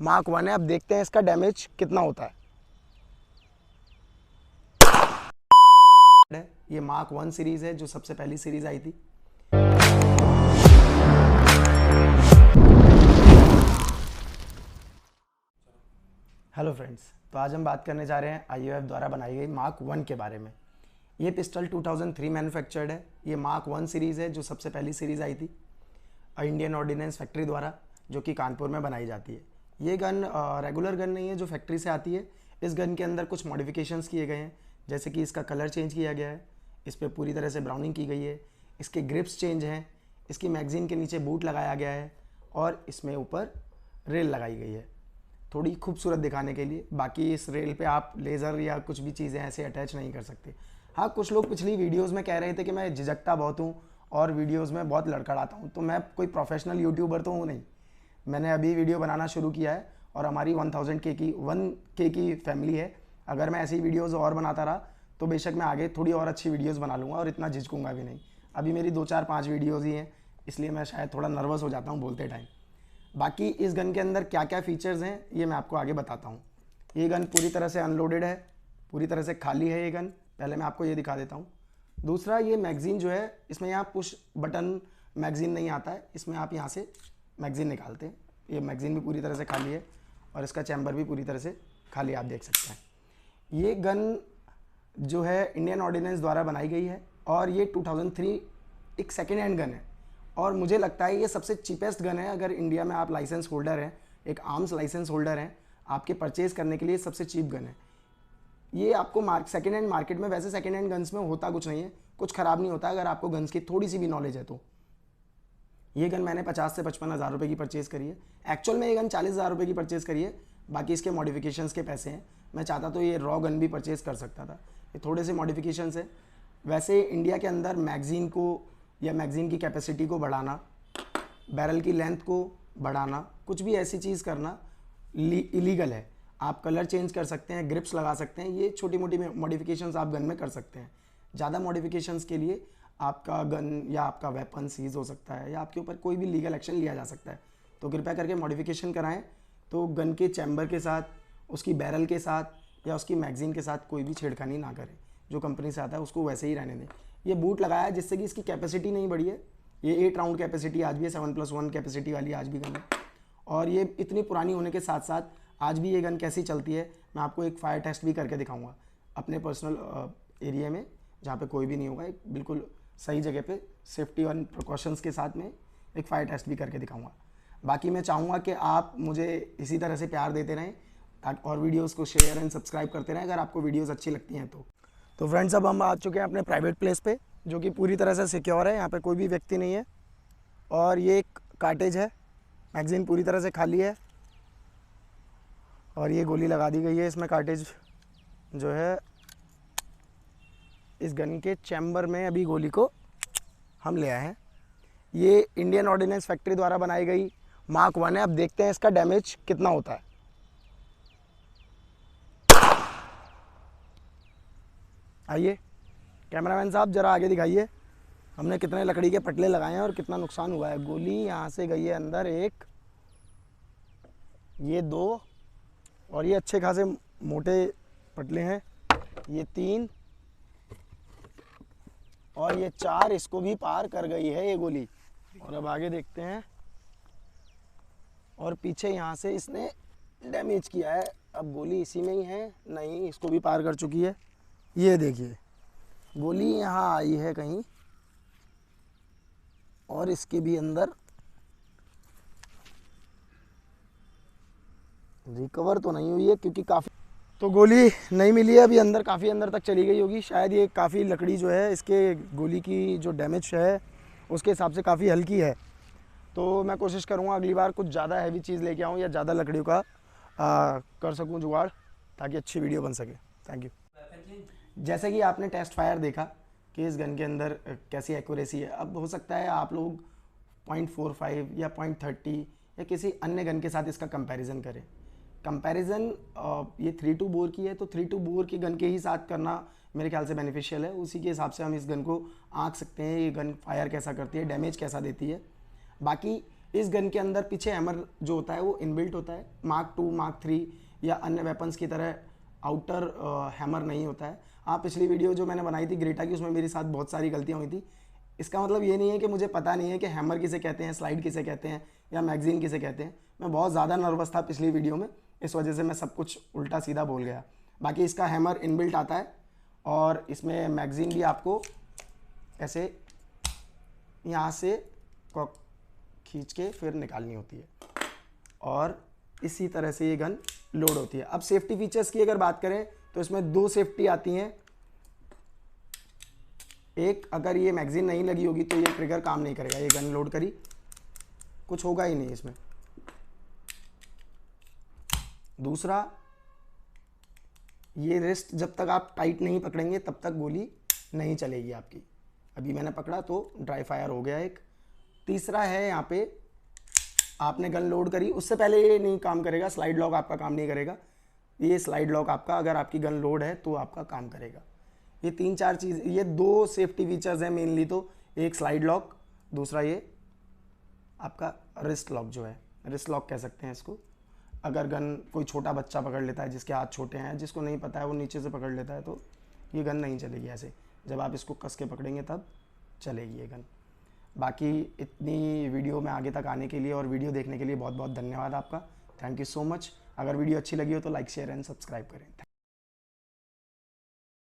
Mark 1 है। अब देखते हैं इसका डैमेज कितना होता है। ये मार्क 1 सीरीज है जो सबसे पहली सीरीज आई थी। हेलो फ्रेंड्स, तो आज हम बात करने जा रहे हैं आईयूएफ द्वारा बनाई गई मार्क 1 के बारे में। ये पिस्टल 2003 मैन्युफैक्चर्ड है। ये मार्क 1 सीरीज़ है जो सबसे पहली सीरीज़ आई थी इंडियन ऑर्डिनेंस फैक्ट्री द्वारा, जो कि कानपुर में बनाई जाती है। ये गन रेगुलर गन नहीं है जो फैक्ट्री से आती है। इस गन के अंदर कुछ मॉडिफिकेशंस किए गए हैं, जैसे कि इसका कलर चेंज किया गया है, इस पर पूरी तरह से ब्राउनिंग की गई है, इसके ग्रिप्स चेंज हैं, इसकी मैगजीन के नीचे बूट लगाया गया है और इसमें ऊपर रेल लगाई गई है थोड़ी खूबसूरत दिखाने के लिए। बाकी इस रेल पे आप लेज़र या कुछ भी चीज़ें ऐसे अटैच नहीं कर सकते। हाँ, कुछ लोग पिछली वीडियोस में कह रहे थे कि मैं झिझकता बहुत हूँ और वीडियोस में बहुत लड़खड़ाता हूँ, तो मैं कोई प्रोफेशनल यूट्यूबर तो हूँ नहीं। मैंने अभी वीडियो बनाना शुरू किया है और हमारी 1K की फैमिली है। अगर मैं ऐसी वीडियोज़ और बनाता रहा तो बेशक मैं आगे थोड़ी और अच्छी वीडियोज़ बना लूँगा और इतना झिझकूँगा भी नहीं। अभी मेरी 2 4 5 वीडियोज़ ही हैं, इसलिए मैं शायद थोड़ा नर्वस हो जाता हूँ बोलते टाइम। बाकी इस गन के अंदर क्या क्या फ़ीचर्स हैं ये मैं आपको आगे बताता हूँ। ये गन पूरी तरह से अनलोडेड है, पूरी तरह से खाली है ये गन। पहले मैं आपको ये दिखा देता हूँ। दूसरा, ये मैगज़ीन जो है, इसमें यहाँ पुश बटन मैगज़ीन नहीं आता है, इसमें आप यहाँ से मैगज़ीन निकालते हैं। ये मैगज़ीन भी पूरी तरह से खाली है और इसका चैम्बर भी पूरी तरह से खाली, आप देख सकते हैं। ये गन जो है इंडियन ऑर्डिनेंस द्वारा बनाई गई है और ये 2003 एक सेकेंड हैंड गन है और मुझे लगता है ये सबसे चीपेस्ट गन है। अगर इंडिया में आप लाइसेंस होल्डर हैं, एक आर्म्स लाइसेंस होल्डर हैं, आपके परचेज़ करने के लिए सबसे चीप गन है ये। आपको सेकेंड हैंड मार्केट में, वैसे सेकेंड हैंड गन्स में होता कुछ नहीं है, कुछ ख़राब नहीं होता अगर आपको गन्स की थोड़ी सी भी नॉलेज है तो। ये गन मैंने 50 से 55 हज़ार रुपये की परचेज़ करी है। एक्चुअल में ये गन 40 हज़ार रुपये की परचेज़ करी है, बाकी इसके मॉडिफिकेशंस के पैसे हैं। मैं चाहता तो ये रॉ गन भी परचेज़ कर सकता था, ये थोड़े से मॉडिफिकेशंस है। वैसे इंडिया के अंदर मैगज़ीन को या मैगज़ीन की कैपेसिटी को बढ़ाना, बैरल की लेंथ को बढ़ाना, कुछ भी ऐसी चीज़ करना इलीगल है। आप कलर चेंज कर सकते हैं, ग्रिप्स लगा सकते हैं, ये छोटी मोटी मॉडिफिकेशंस आप गन में कर सकते हैं। ज़्यादा मॉडिफिकेशंस के लिए आपका गन या आपका वेपन सीज हो सकता है या आपके ऊपर कोई भी लीगल एक्शन लिया जा सकता है। तो कृपया करके मॉडिफिकेशन कराएं तो गन के चैम्बर के साथ, उसकी बैरल के साथ या उसकी मैगज़ीन के साथ कोई भी छेड़खानी ना करें। जो कंपनी से आता है उसको वैसे ही रहने दें। ये बूट लगाया है जिससे कि इसकी कैपेसिटी नहीं बढ़ी है। ये 8 राउंड कैपेसिटी आज भी है, 7+1 कैपेसिटी वाली आज भी गन है। और ये इतनी पुरानी होने के साथ साथ आज भी ये गन कैसी चलती है, मैं आपको एक फायर टेस्ट भी करके दिखाऊंगा अपने पर्सनल एरिया में, जहाँ पे कोई भी नहीं होगा। एक बिल्कुल सही जगह पे सेफ्टी और प्रिकॉशंस के साथ में एक फायर टेस्ट भी करके दिखाऊंगा। बाकी मैं चाहूँगा कि आप मुझे इसी तरह से प्यार देते रहें ताकि और वीडियोज़ को शेयर एंड सब्सक्राइब करते रहें अगर आपको वीडियोज़ अच्छी लगती हैं तो फ्रेंड्स, अब हम आ चुके हैं अपने प्राइवेट प्लेस पे, जो कि पूरी तरह से सिक्योर है। यहाँ पे कोई भी व्यक्ति नहीं है और ये एक कार्टेज है, मैगज़ीन पूरी तरह से खाली है और ये गोली लगा दी गई है इसमें। कार्टेज जो है इस गन के चैम्बर में अभी गोली को हम ले आए हैं। ये इंडियन ऑर्डिनेंस फैक्ट्री द्वारा बनाई गई मार्क 1 है। अब देखते हैं इसका डैमेज कितना होता है। आइए कैमरामैन साहब, ज़रा आगे दिखाइए हमने कितने लकड़ी के पटले लगाए हैं और कितना नुकसान हुआ है। गोली यहाँ से गई है अंदर एक, ये 2 और ये अच्छे खासे मोटे पटले हैं, ये 3 और ये 4, इसको भी पार कर गई है ये गोली। और अब आगे देखते हैं और पीछे यहाँ से इसने डैमेज किया है। अब गोली इसी में ही है, नहीं, इसको भी पार कर चुकी है। ये देखिए गोली यहाँ आई है कहीं और इसके भी अंदर रिकवर तो नहीं हुई है क्योंकि काफ़ी तो गोली नहीं मिली है अभी, अंदर काफ़ी अंदर तक चली गई होगी शायद। ये काफ़ी लकड़ी जो है इसके गोली की जो डैमेज है उसके हिसाब से काफ़ी हल्की है। तो मैं कोशिश करूँगा अगली बार कुछ ज़्यादा हैवी चीज़ लेके आऊँ या ज़्यादा लकड़ियों का कर सकूँ जुगाड़, ताकि अच्छी वीडियो बन सके। Thank you. जैसे कि आपने टेस्ट फायर देखा कि इस गन के अंदर कैसी एक्यूरेसी है। अब हो सकता है आप लोग 0.45 या 0.30 या किसी अन्य गन के साथ इसका कंपैरिजन करें। कंपैरिजन ये 3.2 बोर की है तो 3.2 बोर की गन के ही साथ करना मेरे ख्याल से बेनिफिशियल है। उसी के हिसाब से हम इस गन को आंक सकते हैं, ये गन फायर कैसा करती है, डैमेज कैसा देती है। बाकी इस गन के अंदर पीछे हैमर जो होता है वो इनबिल्ट होता है। मार्क 2, मार्क 3 या अन्य वेपन्स की तरह आउटर हैमर नहीं होता है। हाँ, पिछली वीडियो जो मैंने बनाई थी ग्रेटा की, उसमें मेरे साथ बहुत सारी गलतियाँ हुई थी। इसका मतलब ये नहीं है कि मुझे पता नहीं है कि हैमर किसे कहते हैं, स्लाइड किसे कहते हैं या मैगजीन किसे कहते हैं। मैं बहुत ज़्यादा नर्वस था पिछली वीडियो में, इस वजह से मैं सब कुछ उल्टा सीधा बोल गया। बाकी इसका हैमर इनबिल्ट आता है और इसमें मैगजीन भी आपको ऐसे यहाँ से खींच के फिर निकालनी होती है और इसी तरह से ये गन लोड होती है। अब सेफ्टी फीचर्स की अगर बात करें तो इसमें 2 सेफ्टी आती हैं। एक, अगर ये मैगजीन नहीं लगी होगी तो ये ट्रिगर काम नहीं करेगा, ये गन लोड करी कुछ होगा ही नहीं इसमें। दूसरा, ये रिस्ट जब तक आप टाइट नहीं पकड़ेंगे तब तक गोली नहीं चलेगी आपकी। अभी मैंने पकड़ा तो ड्राई फायर हो गया एक। तीसरा है, यहाँ पे आपने गन लोड करी उससे पहले ये नहीं काम करेगा, स्लाइड लॉक आपका काम नहीं करेगा। ये स्लाइड लॉक आपका अगर आपकी गन लोड है तो आपका काम करेगा। ये 3-4 चीज़, ये 2 सेफ्टी फीचर्स हैं मेनली। तो एक स्लाइड लॉक, दूसरा ये आपका रिस्ट लॉक जो है, रिस्ट लॉक कह सकते हैं इसको। अगर गन कोई छोटा बच्चा पकड़ लेता है, जिसके हाथ छोटे हैं, जिसको नहीं पता है, वो नीचे से पकड़ लेता है, तो ये गन नहीं चलेगी ऐसे। जब आप इसको कस के पकड़ेंगे तब चलेगी ये गन। बाकी इतनी वीडियो में आगे तक आने के लिए और वीडियो देखने के लिए बहुत बहुत धन्यवाद आपका। Thank you so much. अगर वीडियो अच्छी लगी हो तो लाइक, शेयर एंड सब्सक्राइब करें।